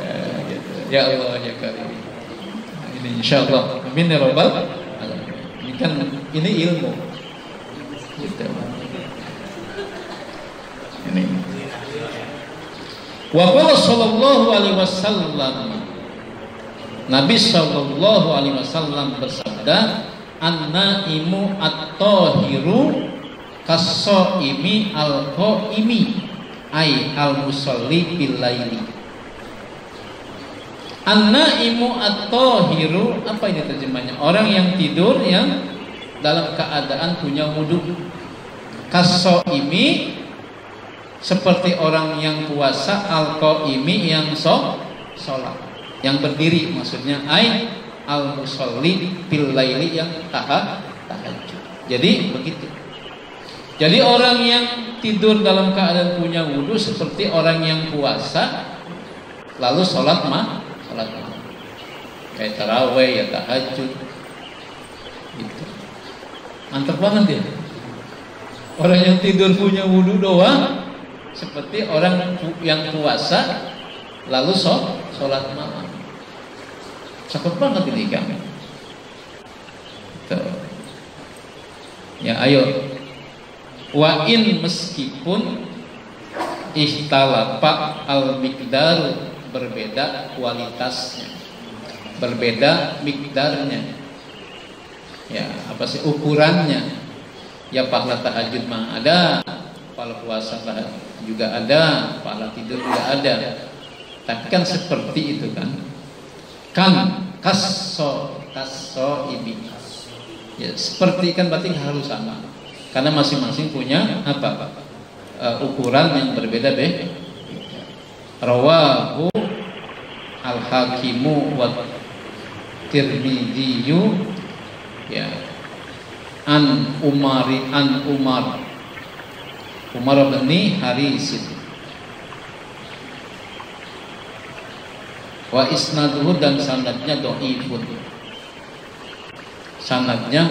Ya, gitu. Ya Allah ya Karim. Ini insyaallah. Amin ya rabbal alamin. Ini kan ilmu. Gitu. Ini. Wa qala sallallahu alaihi wasallam. Nabi sallallahu alaihi wasallam bersabda, "An-naimu at-tahiru kas-shaimi al-qaimi ay al-musalli bil laili." An-naimu at-tahiru, apa ini terjemahnya? Orang yang tidur yang dalam keadaan punya wudu. Kas-shaimi, seperti orang yang puasa, al-qaimi yang sholat, yang berdiri maksudnya, ay al-musalli bil laili yang tahajud. Jadi begitu. Jadi orang yang tidur dalam keadaan punya wudhu seperti orang yang puasa lalu sholat malam, kayak taraweh ya tahajud, gitu. Mantap banget ya. Orang yang tidur punya wudhu doang seperti orang yang puasa lalu sholat malam. Cakep banget ini kami. Tuh. Ya ayo. Wa in, meskipun ikhtalafa al-miqdar, berbeda kualitasnya, berbeda miqdarnya. Ya, apa sih ukurannya? Ya pahala tahajud mah ada, pahala puasa juga ada, pahala tidur juga ada. Tapi kan seperti itu kan. Kan kasso ibi. Ya, seperti kan berarti harus sama. Karena masing-masing punya apa? Ukuran yang berbeda deh. Rawahu al-Hakimu wa Tirmidziyu ya an Umar bin Haris wa isnaduhu, dan sanadnya dhaifun. Sanadnya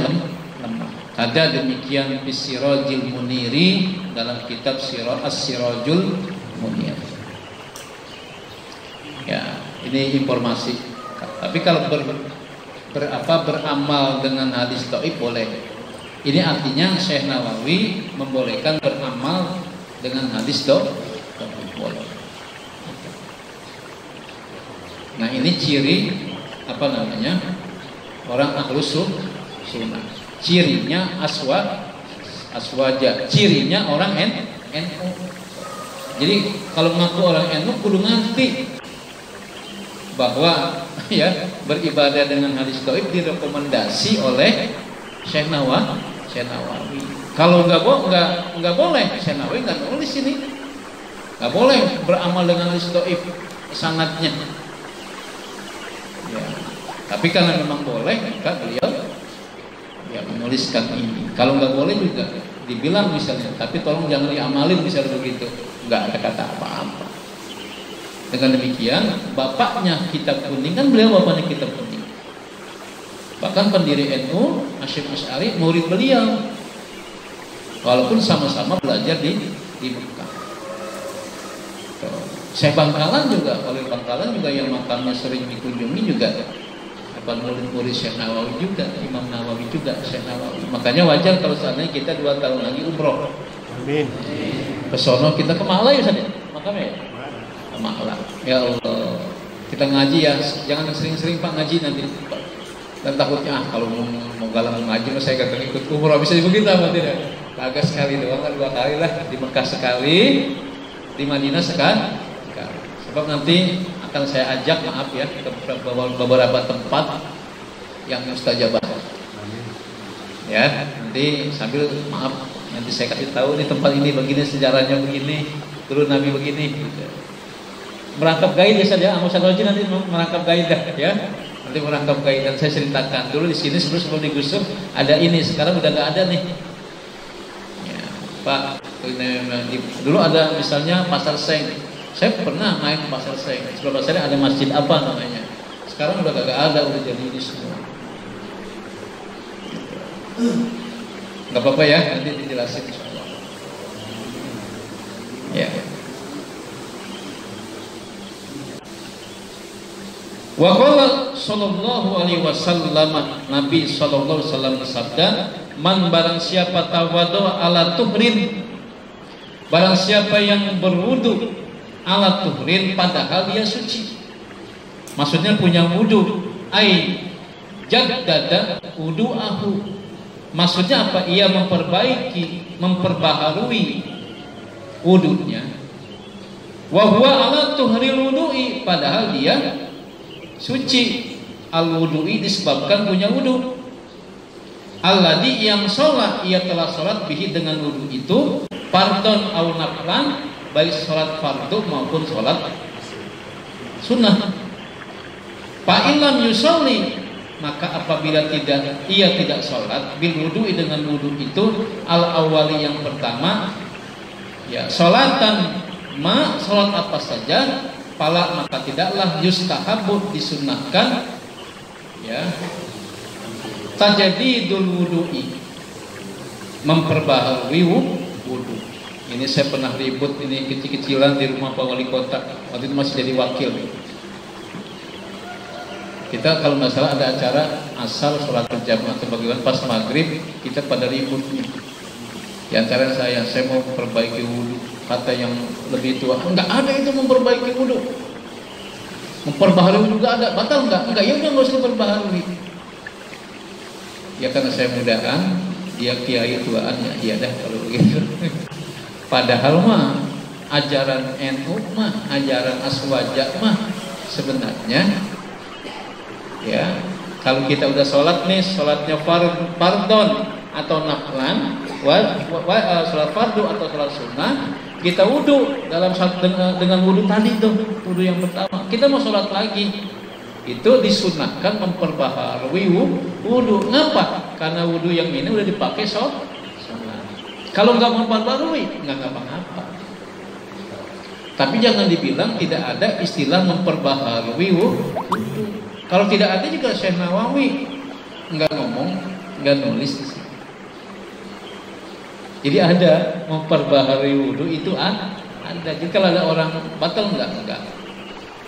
lemah. Ada demikian fi Sirajil Muniri, dalam kitab As-Sirajul Munir. Ini informasi. Tapi kalau beramal dengan hadis dhaif boleh. Ini artinya Syekh Nawawi membolehkan beramal dengan hadis dhaif boleh. Nah, ini ciri apa namanya? Orang ahlus sunnah. Cirinya aswaja. Cirinya orang NU. Jadi kalau ngaku orang NU kudu ngerti bahwa ya beribadah dengan hadis dhaif direkomendasi oleh Syekh Nawawi. Kalau nggak boleh, Syekh Nawawi nggak nulis ini. Nggak boleh beramal dengan hadis dhaif sanadnya. Ya. Tapi karena memang boleh, maka beliau ya menuliskan ini. Kalau nggak boleh juga dibilang misalnya, tapi tolong jangan diamalin misalnya begitu. Nggak ada kata apa-apa. Dengan demikian, bapaknya Kitab Kuning kan beliau bapaknya Kitab Kuning. Bahkan pendiri NU Hasyim Asy'ari murid beliau. Walaupun sama-sama belajar di Mekah. Syekh Bangkalan juga, Khalil Bangkalan juga yang makamnya sering dikunjungi juga. Murid-murid Syekh Nawawi juga, Imam Nawawi juga, Syekh Nawawi. Makanya wajar kalau seandainya kita 2 tahun lagi umroh. Amin. Pesono kita ke Malang ya Ustaz. Makamnya ke Malang. Ya Allah. Kita ngaji ya, jangan sering-sering Pak ngaji nanti. Dan takutnya kalau mau galang ngaji saya kagak ikut umroh, bisa begitu apa tidak? Kagak sekali doang, 2 kali lah, di Mekah sekali, di Madinah sekali. Sebab nanti akan saya ajak, maaf ya, ke beberapa tempat yang mustajabah. Ya, nanti sambil maaf, nanti saya kasih tahu nih tempat ini begini, sejarahnya begini, dulu Nabi begini. Gitu. Merangkap gaid ya saja, Ustaz Roji nanti merangkap gaid ya. Nanti merangkap gaid dan saya ceritakan dulu di sini sebelum digusur ada ini, sekarang udah nggak ada nih. Ya, Pak, dulu ada misalnya Pasar Seng. Saya pernah main ke Pasar Seng. Sebelah pasarnya ada masjid apa namanya. Sekarang udah gak ada, udah jadi ini semua. Gak apa-apa ya, nanti dijelasin insyaallah. Ya. Wa qala sallallahu alaihi wasallam, Nabi sallallahu alaihi wasallam bersabda, "Man barang siapa tawadhu ala tuhrin." Barang siapa yang berwudu ala tuhrin padahal dia suci. Maksudnya punya wudu, ai jaddada wudu'ahu. Maksudnya apa? Ia memperbaharui wudunya. Wa huwa ala tuhril wudu'i, padahal dia suci. Al wudu'i disebabkan punya wudu. Alladhi yang sholat, ia telah sholat bihi dengan wudu itu, fardhon au naflan, baik sholat fardu maupun sholat sunnah. Fa'ilam yusolli, maka apabila ia tidak sholat bil wudu'i dengan wudu itu, al awali yang pertama, ya sholatan ma, sholat apa saja, pala maka tidaklah yustahabu disunnahkan, ya tajadidul wudu'i, memperbaharui wudu. Ini saya pernah ribut ini kecil-kecilan di rumah Pak Wali Kota. Waktu itu masih jadi wakil. Kita kalau nggak salah ada acara asal sholat berjamaah atau bagaimana, pas maghrib kita pada ribut. Di antara saya mau memperbaiki wudu. Kata yang lebih tua, enggak ada itu memperbaiki wudu. Memperbaharui juga ada, batal enggak? Enggak, ya udah nggak usah memperbaharui. Ya karena saya mudahan dia kiai tuaannya, iya dah kalau begitu. Padahal mah ajaran NU mah, ajaran aswaja mah sebenarnya ya, kalau kita udah sholat nih, sholatnya fardon atau naflan, sholat fardu atau sholat sunnah, kita wudu dengan wudu tadi tuh, wudu yang pertama. Kita mau sholat lagi, itu disunahkan memperbaharui wudu. Ngapa? Karena wudu yang ini udah dipakai sholat. Kalau nggak memperbarui, nggak ngapa-ngapa. Tapi jangan dibilang tidak ada istilah memperbaharui wudu. Kalau tidak ada juga Syekh Nawawi nggak ngomong, nggak nulis. Jadi ada memperbaharui wudu itu ada. Jadi kalau ada orang batal enggak.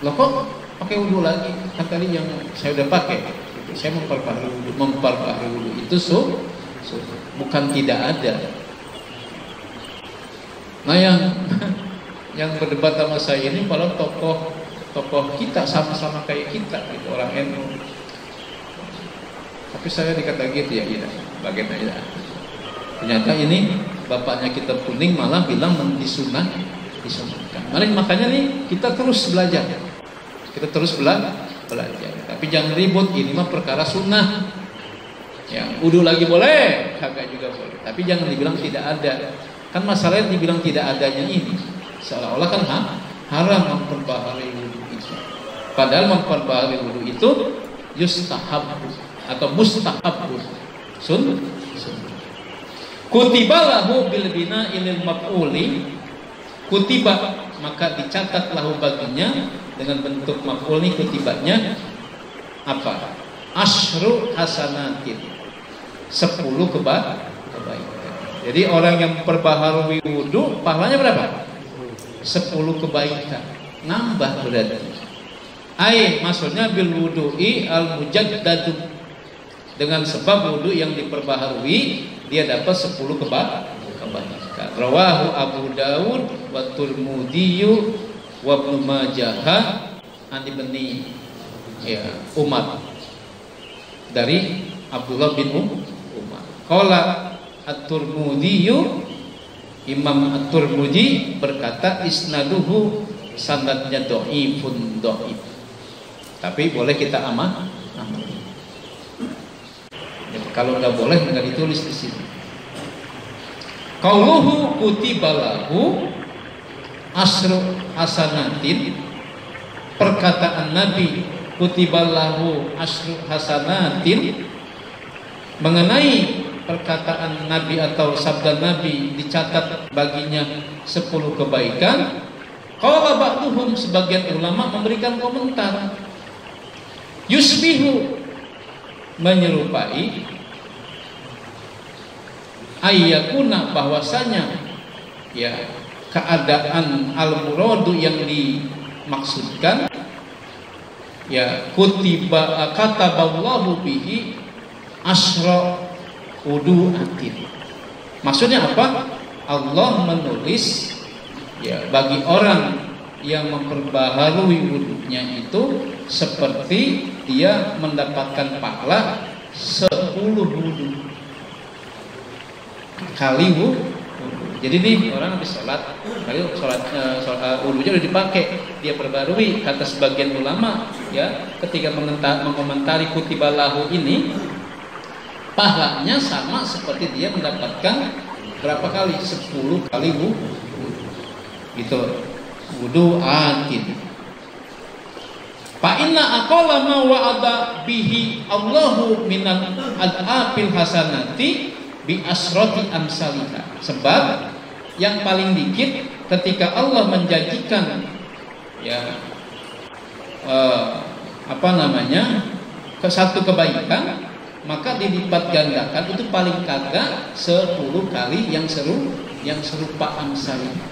Loh kok pakai wudhu lagi. Kan tadi yang saya udah pakai, saya memperbaharui wudhu itu bukan tidak ada. Nah yang berdebat sama saya ini malah tokoh kita sama-sama kayak kita gitu, orang NU. Tapi saya dikata gitu ya, bagaimana ya? Ternyata ini bapaknya kita kuning malah bilang disunahkan. Makanya nih kita terus belajar. Kita terus belajar. Tapi jangan ribut, ini mah perkara sunnah. Ya, wudhu lagi boleh, kagak juga boleh. Tapi jangan dibilang tidak ada. Kan masalahnya dibilang tidak adanya ini, seolah-olah kan haram memperbaharui wudhu itu. Padahal memperbaharui wudhu itu yustahab atau mustahab, sunnah. Kutiba lahu bil bina ilil maf'uli, kutiba maka dicatat lahu baginya dengan bentuk maf'ul nih, kutibanya apa? Asyru hasanatin, 10 kebaikan. Jadi orang yang perbaharui wudhu pahalanya berapa? 10 kebaikan, nambah berarti. Maksudnya bil wudu'i al mujaddadu, dengan sebab wudhu yang diperbaharui dia dapat 10 kebaikan. Rawahu Abu Dawud wa Tirmidzi wa Ibnu Majah an Ibni Umar, dari Abdullah bin Umar. Qala At-Tirmidzi, Imam At-Tirmidzi berkata isnaduhu, sanadnya dhaifun, dhaif. Tapi boleh kita amal. Kalau nggak boleh nggak ditulis di sini. Qauluhu kutiba lahu asru hasanatin, perkataan Nabi kutiba lahu asru hasanatin, mengenai perkataan Nabi atau sabda Nabi dicatat baginya 10 kebaikan. Qala ba'duhum, sebagian ulama memberikan komentar, yusbihu, menyerupai, ayyakuna, bahwasanya ya keadaan al-muradu yang dimaksudkan ya kutiba kataballahu bihi asra wudu'atin. Maksudnya apa? Allah menulis ya bagi orang yang memperbaharui wudunya itu seperti dia mendapatkan pahala 10 wudu kali wudu. Jadi nih orang habis sholat wudunya udah dipakai, dia perbarui. Kata sebagian ulama ya, ketika mengomentari kutiba lahu ini, pahalanya sama seperti dia mendapatkan berapa kali? 10 kali wudu. Gitu. Wudu atin. Fa inna aqalla ma wa'ada bihi Allahu minal ad'afil hasanati bi asrati amsalika. Sebab yang paling dikit ketika Allah menjanjikan ya ke satu kebaikan, maka dilipat gandakan itu paling kagak 10 kali yang serupa amsalika.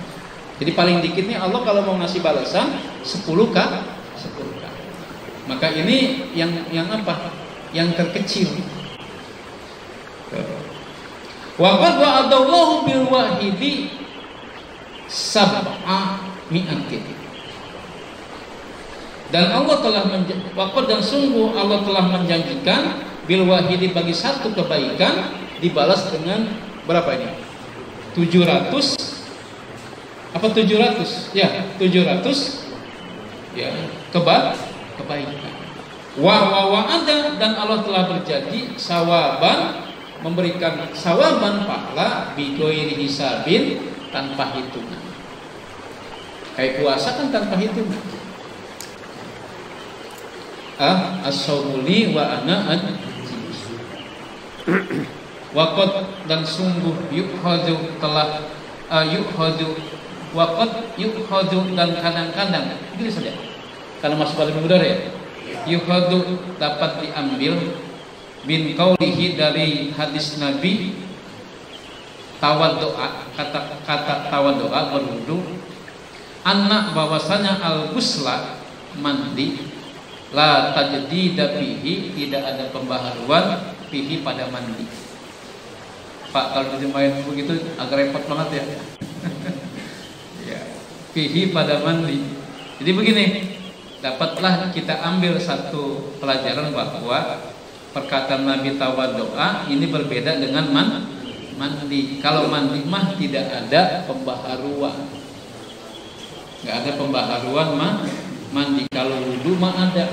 Jadi paling dikitnya Allah kalau mau ngasih balasan 10 kali. Maka ini yang apa? Yang terkecil. Wa qad wa'adallahu bil wahidi sab'a mi'atin. Dan Allah telah dan sungguh Allah telah menjanjikan bil wahidi, bagi satu kebaikan dibalas dengan berapa ini? 700 apa 700? Ya, 700 ya kebaikan. Wa ada, dan Allah telah berjanji sawaban, memberikan sawaban pahala bighairi hisabin, tanpa hitungan. Kayak puasa kan tanpa hitungan. As-saumuli wa ana waqad, dan sungguh yukhadu, telah yukhadu, waqad yukhadu, dan kadang-kadang gitu saja. Kalau masuk pada mudhari ya, yukhadu dapat diambil min qaulihi, dari hadis Nabi tawaddoa, kata tawaddoa berwudu, anak bahwasanya al-ghusla, mandi, La tajdida fihi, tidak ada pembaharuan fihi pada mandi. Pak, kalau dijemahin begitu agak repot banget ya. Ya, fihi pada mandi. Jadi begini, dapatlah kita ambil satu pelajaran bahwa perkataan Nabi tawaddoa ini berbeda dengan mandi. Kalau mandi mah tidak ada pembaharuan, nggak ada pembaharuan mandi. Kalau wudu mah ada.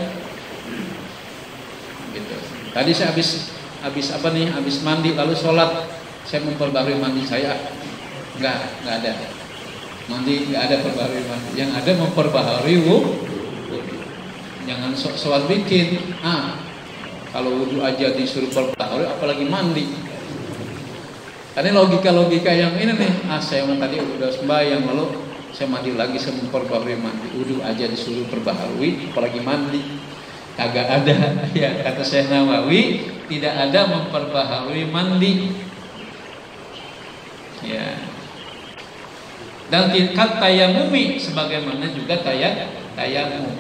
Gitu. Tadi saya habis mandi lalu sholat, saya memperbarui mandi saya. Nggak ada. Mandi nggak ada perbarui mandi. Yang ada memperbaharui wudu. Jangan sok-sokan bikin. Kalau wudu aja disuruh perbaharui, apalagi mandi. Ini logika yang ini nih. Saya tadi udah sembahyang lalu saya mandi lagi, saya memperbaharui mandi. Wudu aja disuruh perbaharui, apalagi mandi. Kagak ada. Ya, kata Syekh Nawawi, tidak ada memperbaharui mandi. Ya. Dan tingkat tayamumi sebagaimana juga tayamum.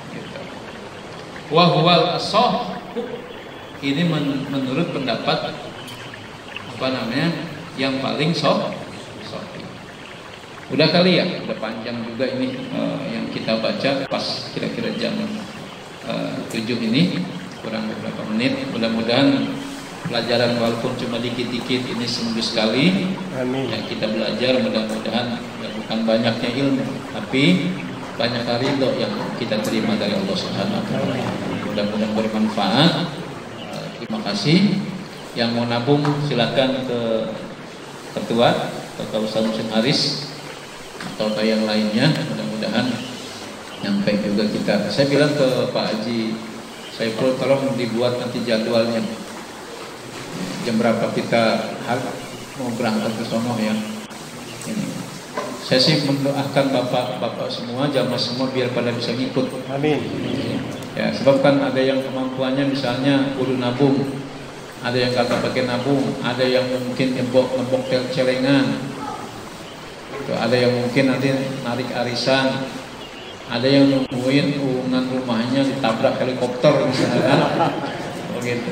Gitu. Wa huwal ashah, ini menurut pendapat yang paling sahih. Udah kali ya, udah panjang juga ini yang kita baca pas kira-kira jam 7 ini, kurang beberapa menit. Mudah-mudahan pelajaran walaupun cuma dikit-dikit ini seminggu sekali. Amin. Ya, kita belajar, mudah-mudahan ya, bukan banyaknya ilmu, tapi banyak ridho yang kita terima dari Allah Subhanahu wa taala. Mudah-mudahan bermanfaat. Terima kasih. Yang mau nabung silakan ke ketua atau ke Ustaz Musin Haris atau ke yang lainnya. Mudah-mudahan nyampe juga kita. Saya bilang ke Pak Haji Saiful, tolong dibuat nanti jadwalnya. Jam berapa kita mau berangkat ke sono ya. Ini. Saya sih mendoakan bapak-bapak semua, jamaah semua biar pada bisa ngikut. Amin. Ya, sebab kan ada yang kemampuannya misalnya kudu nabung, ada yang kagak pakai nabung, ada yang mungkin ngebok celengan, ada yang mungkin nanti narik arisan, ada yang nungguin uungan rumahnya ditabrak helikopter misalnya, begitu.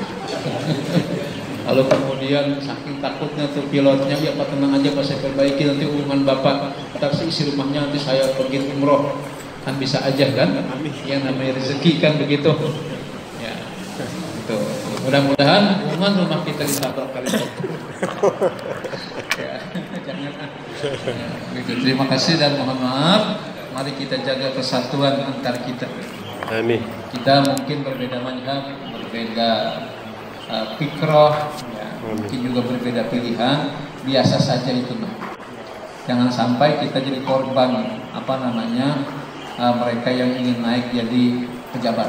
Lalu kemudian saking takutnya tuh pilotnya, ya Pak tenang aja Pak, saya perbaiki nanti uungan Bapak, tapi isi rumahnya nanti saya pergi umroh, kan bisa aja kan? Yang namanya rezeki kan begitu. Ya, itu. Mudah-mudahan uungan rumah kita ditabrak helikopter. Ya, jangan. Ya, gitu. Terima kasih dan mohon maaf. Mari kita jaga persatuan antar kita. Amin. Kita mungkin berbeda mazhab, berbeda fikroh, ya, mungkin juga berbeda pilihan, biasa saja itu mah. Jangan sampai kita jadi korban mereka yang ingin naik jadi pejabat.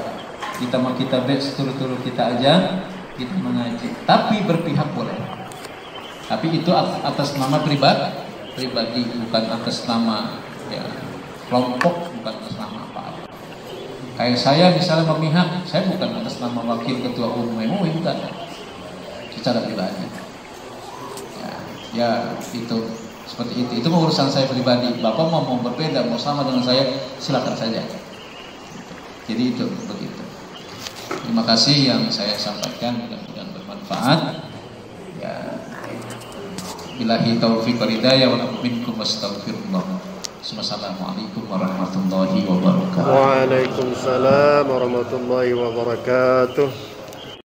Kita mau kita turu-turu kita aja, kita mengaji. Tapi berpihak boleh. Tapi itu atas nama pribadi, bukan atas nama ya, kelompok, bukan atas nama apa-apa. Kayak saya misalnya memihak, saya bukan atas nama wakil ketua umum MUI, bukan, secara pribadi. Ya itu seperti itu. Itu urusan saya pribadi. Bapak mau berbeda, mau sama dengan saya, silakan saja. Jadi itu begitu. Terima kasih yang saya sampaikan, mudah-mudahan bermanfaat. Ya, billahi taufiq wal hidayah wa minkum wastaghfirullah. Assalamualaikum warahmatullahi wabarakatuh. Waalaikumsalam warahmatullahi wabarakatuh.